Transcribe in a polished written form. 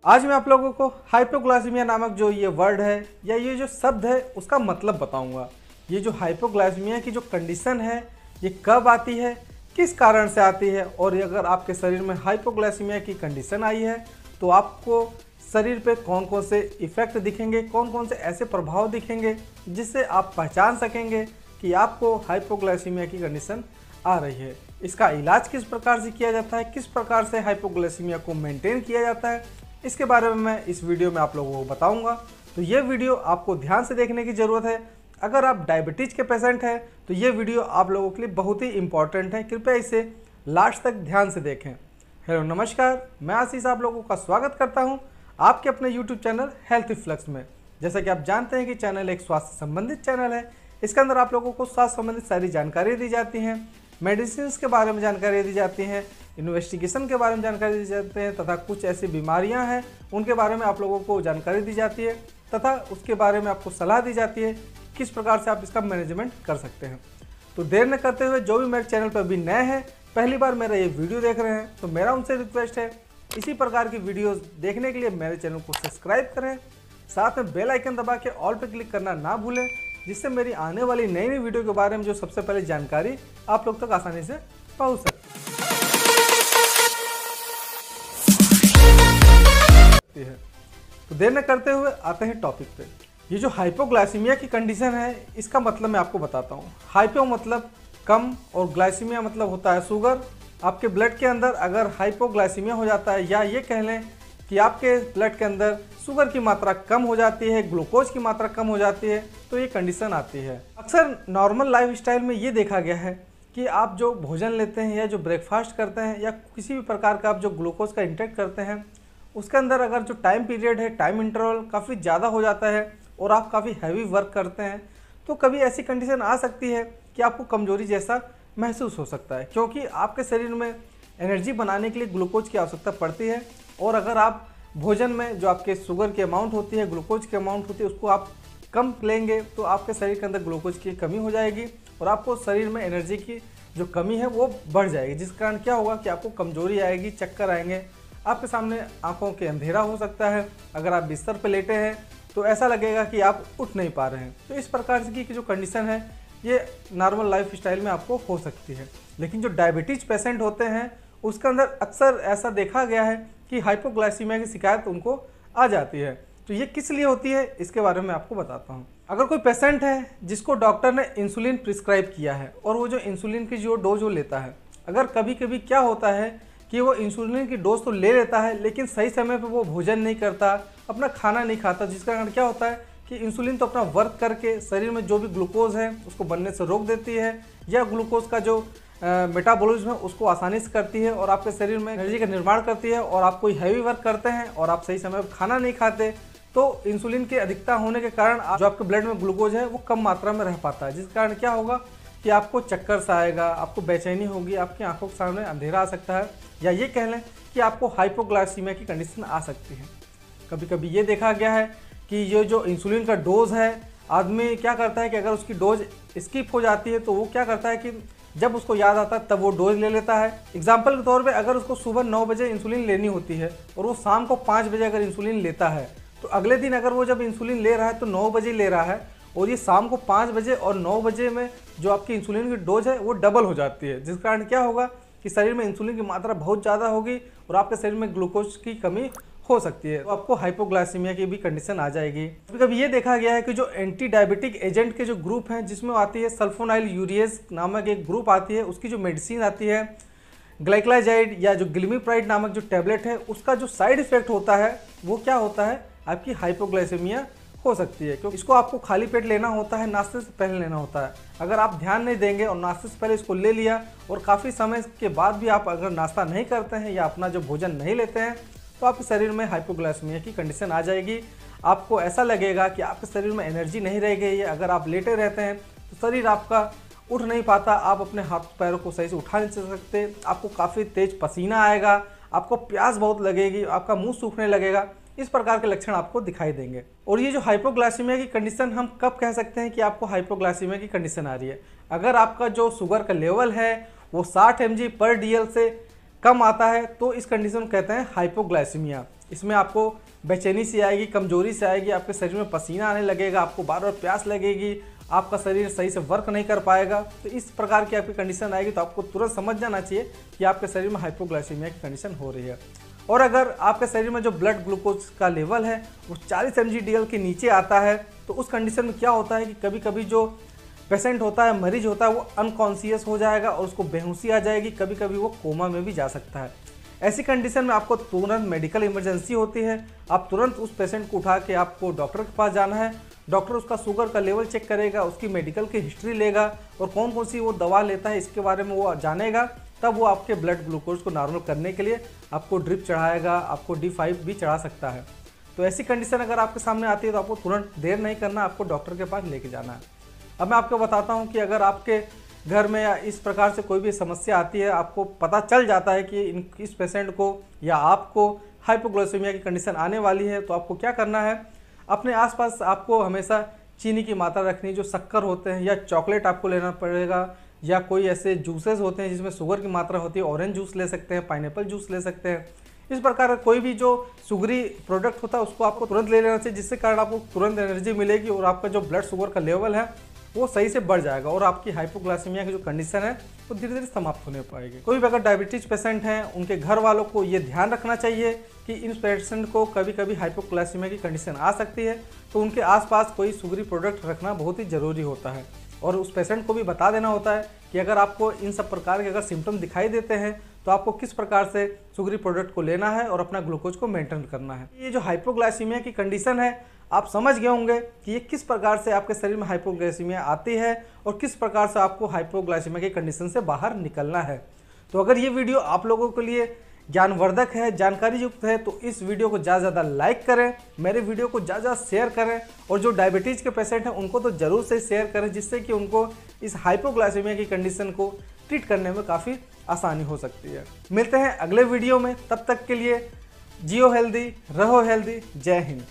आज मैं आप लोगों को हाइपोग्लाइसीमिया नामक जो ये वर्ड है या ये जो शब्द है उसका मतलब बताऊंगा। ये जो हाइपोग्लाइसीमिया की जो कंडीशन है ये कब आती है, किस कारण से आती है, और अगर आपके शरीर में हाइपोग्लाइसीमिया की कंडीशन आई है तो आपको शरीर पे कौन कौन से इफ़ेक्ट दिखेंगे, कौन कौन से ऐसे प्रभाव दिखेंगे जिससे आप पहचान सकेंगे कि आपको हाइपोग्लाइसीमिया की कंडीशन आ रही है। इसका इलाज किस प्रकार से किया जाता है, किस प्रकार से हाइपोग्लाइसीमिया को मेंटेन किया जाता है, इसके बारे में मैं इस वीडियो में आप लोगों को बताऊंगा। तो ये वीडियो आपको ध्यान से देखने की ज़रूरत है। अगर आप डायबिटीज़ के पेशेंट हैं तो ये वीडियो आप लोगों के लिए बहुत ही इंपॉर्टेंट है, कृपया इसे लास्ट तक ध्यान से देखें। हेलो नमस्कार, मैं आशीष आप लोगों का स्वागत करता हूँ आपके अपने यूट्यूब चैनल हेल्थ फ्लक्स में। जैसा कि आप जानते हैं कि चैनल एक स्वास्थ्य संबंधित चैनल है। इसके अंदर आप लोगों को स्वास्थ्य संबंधित सारी जानकारी दी जाती हैं, मेडिसिन के बारे में जानकारी दी जाती हैं, इन्वेस्टिगेशन के बारे में जानकारी दी जाती है, तथा कुछ ऐसी बीमारियां हैं उनके बारे में आप लोगों को जानकारी दी जाती है, तथा उसके बारे में आपको सलाह दी जाती है किस प्रकार से आप इसका मैनेजमेंट कर सकते हैं। तो देर न करते हुए जो भी मेरे चैनल पर अभी नए हैं, पहली बार मेरा ये वीडियो देख रहे हैं, तो मेरा उनसे रिक्वेस्ट है इसी प्रकार की वीडियोज़ देखने के लिए मेरे चैनल को सब्सक्राइब करें, साथ में बेल आइकन दबा के ऑल पे क्लिक करना ना भूलें, जिससे मेरी आने वाली नई नई वीडियो के बारे में जो सबसे पहले जानकारी आप लोग तक आसानी से पहुंच सकती है। तो देर न करते हुए आते हैं टॉपिक पे। ये जो हाइपोग्लाइसीमिया की कंडीशन है इसका मतलब मैं आपको बताता हूँ। हाइपो मतलब कम और ग्लाइसीमिया मतलब होता है शुगर। आपके ब्लड के अंदर अगर हाइपोग्लाइसीमिया हो जाता है, या ये कह लें कि आपके ब्लड के अंदर शुगर की मात्रा कम हो जाती है, ग्लूकोज की मात्रा कम हो जाती है, तो ये कंडीशन आती है। अक्सर नॉर्मल लाइफस्टाइल में ये देखा गया है कि आप जो भोजन लेते हैं या जो ब्रेकफास्ट करते हैं या किसी भी प्रकार का आप जो ग्लूकोज का इंटेक करते हैं, उसके अंदर अगर जो टाइम पीरियड है, टाइम इंटरवल काफ़ी ज़्यादा हो जाता है और आप काफ़ी हैवी वर्क करते हैं, तो कभी ऐसी कंडीशन आ सकती है कि आपको कमजोरी जैसा महसूस हो सकता है, क्योंकि आपके शरीर में एनर्जी बनाने के लिए ग्लूकोज की आवश्यकता पड़ती है। और अगर आप भोजन में जो आपके शुगर की अमाउंट होती है, ग्लूकोज की अमाउंट होती है, उसको आप कम लेंगे तो आपके शरीर के अंदर ग्लूकोज की कमी हो जाएगी और आपको शरीर में एनर्जी की जो कमी है वो बढ़ जाएगी, जिस कारण क्या होगा कि आपको कमजोरी आएगी, चक्कर आएंगे, आपके सामने आंखों के अंधेरा हो सकता है। अगर आप बिस्तर पर लेटे हैं तो ऐसा लगेगा कि आप उठ नहीं पा रहे हैं। तो इस प्रकार की जो कंडीशन है ये नॉर्मल लाइफ स्टाइल में आपको हो सकती है। लेकिन जो डायबिटीज़ पेशेंट होते हैं उसके अंदर अक्सर ऐसा देखा गया है कि हाइपोग्लाइसीमिया की शिकायत उनको आ जाती है। तो ये किस लिए होती है इसके बारे में आपको बताता हूँ। अगर कोई पेशेंट है जिसको डॉक्टर ने इंसुलिन प्रिस्क्राइब किया है और वो जो इंसुलिन की जो डोज वो लेता है, अगर कभी कभी क्या होता है कि वो इंसुलिन की डोज तो ले लेता है लेकिन सही समय पर वो भोजन नहीं करता, अपना खाना नहीं खाता, जिस कारण क्या होता है कि इंसुलिन तो अपना वर्क करके शरीर में जो भी ग्लूकोज है उसको बनने से रोक देती है, या ग्लूकोज का जो मेटाबॉलिज्म है उसको आसानी से करती है और आपके शरीर में एनर्जी का निर्माण करती है। और आप कोई हैवी वर्क करते हैं और आप सही समय पर खाना नहीं खाते तो इंसुलिन की अधिकता होने के कारण जो आपके ब्लड में ग्लूकोज है वो कम मात्रा में रह पाता है, जिस कारण क्या होगा कि आपको चक्कर सा आएगा, आपको बेचैनी होगी, आपकी आंखों के सामने अंधेरा आ सकता है, या ये कह लें कि आपको हाइपोग्लाइसीमिया की कंडीशन आ सकती है। कभी कभी ये देखा गया है कि ये जो इंसुलिन का डोज है, आदमी क्या करता है कि अगर उसकी डोज स्किप हो जाती है तो वो क्या करता है कि जब उसको याद आता है तब वो डोज ले लेता है। एग्जाम्पल के तौर पे अगर उसको सुबह 9 बजे इंसुलिन लेनी होती है और वो शाम को 5 बजे अगर इंसुलिन लेता है, तो अगले दिन अगर वो जब इंसुलिन ले रहा है तो 9 बजे ले रहा है और ये शाम को 5 बजे और 9 बजे में जो आपकी इंसुलिन की डोज है वो डबल हो जाती है, जिस कारण क्या होगा कि शरीर में इंसुलिन की मात्रा बहुत ज़्यादा होगी और आपके शरीर में ग्लूकोज की कमी हो सकती है, तो आपको हाइपोग्लाइसीमिया की भी कंडीशन आ जाएगी। कभी ये देखा गया है कि जो एंटी डायबिटिक एजेंट के जो ग्रुप हैं, जिसमें आती है सल्फोनाइल यूरिएज नामक एक ग्रुप आती है, उसकी जो मेडिसिन आती है ग्लाइक्लाजाइड या जो ग्लिमिप्राइड नामक जो टैबलेट है, उसका जो साइड इफेक्ट होता है वो क्या होता है, आपकी हाइपोग्लाइसीमिया हो सकती है। क्योंकि इसको आपको खाली पेट लेना होता है, नाश्ते से पहले लेना होता है। अगर आप ध्यान नहीं देंगे और नाश्ते से पहले इसको ले लिया और काफ़ी समय के बाद भी आप अगर नाश्ता नहीं करते हैं या अपना जो भोजन नहीं लेते हैं, तो आपके शरीर में हाइपोग्लाइसीमिया की कंडीशन आ जाएगी। आपको ऐसा लगेगा कि आपके शरीर में एनर्जी नहीं रह गई है। अगर आप लेटे रहते हैं तो शरीर आपका उठ नहीं पाता, आप अपने हाथ पैरों को सही से उठा नहीं सकते, आपको काफ़ी तेज पसीना आएगा, आपको प्यास बहुत लगेगी, आपका मुंह सूखने लगेगा। इस प्रकार के लक्षण आपको दिखाई देंगे। और ये जो हाइपोग्लाइसीमिया की कंडीशन हम कब कह सकते हैं कि आपको हाइपोग्लाइसीमिया की कंडीशन आ रही है, अगर आपका जो शुगर का लेवल है वो 60 mg/dl से कम आता है तो इस कंडीशन को कहते हैं हाइपोग्लाइसीमिया। इसमें आपको बेचैनी सी आएगी, कमजोरी से आएगी, आपके शरीर में पसीना आने लगेगा, आपको बार बार प्यास लगेगी, आपका शरीर सही से वर्क नहीं कर पाएगा। तो इस प्रकार की आपकी कंडीशन आएगी तो आपको तुरंत समझ जाना चाहिए कि आपके शरीर में हाइपोग्लाइसीमिया की कंडीशन हो रही है। और अगर आपके शरीर में जो ब्लड ग्लूकोज का लेवल है वो 40 mg/dl के नीचे आता है तो उस कंडीशन में क्या होता है कि कभी कभी जो पेशेंट होता है, मरीज होता है, वो अनकॉन्शियस हो जाएगा और उसको बेहोशी आ जाएगी, कभी कभी वो कोमा में भी जा सकता है। ऐसी कंडीशन में आपको तुरंत मेडिकल इमरजेंसी होती है। आप तुरंत उस पेशेंट को उठा के आपको डॉक्टर के पास जाना है। डॉक्टर उसका शुगर का लेवल चेक करेगा, उसकी मेडिकल की हिस्ट्री लेगा और कौन कौन सी वो दवा लेता है इसके बारे में वो जानेगा। तब वो आपके ब्लड ग्लूकोज को नॉर्मल करने के लिए आपको ड्रिप चढ़ाएगा, आपको D5 भी चढ़ा सकता है। तो ऐसी कंडीशन अगर आपके सामने आती है तो आपको तुरंत देर नहीं करना, आपको डॉक्टर के पास लेके जाना है। अब मैं आपको बताता हूँ कि अगर आपके घर में या इस प्रकार से कोई भी समस्या आती है, आपको पता चल जाता है कि इस पेशेंट को या आपको हाइपोग्लाइसीमिया की कंडीशन आने वाली है, तो आपको क्या करना है, अपने आसपास आपको हमेशा चीनी की मात्रा रखनी, जो शक्कर होते हैं या चॉकलेट आपको लेना पड़ेगा, या कोई ऐसे जूसेस होते हैं जिसमें शुगर की मात्रा होती है, ऑरेंज जूस ले सकते हैं, पाइनएप्पल जूस ले सकते हैं। इस प्रकार कोई भी जो शुगरी प्रोडक्ट होता है उसको आपको तुरंत ले लेना चाहिए, जिससे कारण आपको तुरंत एनर्जी मिलेगी और आपका जो ब्लड शुगर का लेवल है वो सही से बढ़ जाएगा और आपकी हाइपोग्लाइसीमिया की जो कंडीशन है वो धीरे धीरे समाप्त होने पाएगी। कोई भी अगर डायबिटीज पेशेंट हैं उनके घर वालों को ये ध्यान रखना चाहिए कि इन पेशेंट को कभी कभी हाइपोग्लाइसीमिया की कंडीशन आ सकती है, तो उनके आसपास कोई शुगरी प्रोडक्ट रखना बहुत ही ज़रूरी होता है। और उस पेशेंट को भी बता देना होता है कि अगर आपको इन सब प्रकार के अगर सिम्टम दिखाई देते हैं तो आपको किस प्रकार से शुगरी प्रोडक्ट को लेना है और अपना ग्लूकोज को मेंटेन करना है। ये जो हाइपोग्लाइसीमिया की कंडीशन है आप समझ गए होंगे कि ये किस प्रकार से आपके शरीर में हाइपोग्लाइसीमिया आती है और किस प्रकार से आपको हाइपोग्लाइसीमिया की कंडीशन से बाहर निकलना है। तो अगर ये वीडियो आप लोगों के लिए ज्ञानवर्धक है, जानकारी युक्त है, तो इस वीडियो को ज़्यादा से ज़्यादा लाइक करें, मेरे वीडियो को ज़्यादा शेयर करें और जो डायबिटीज़ के पेशेंट हैं उनको तो ज़रूर से शेयर करें, जिससे कि उनको इस हाइपोग्लाइसीमिया की कंडीशन को ट्रीट करने में काफ़ी आसानी हो सकती है। मिलते हैं अगले वीडियो में, तब तक के लिए जियो हेल्दी, रहो हेल्दी। जय हिंद।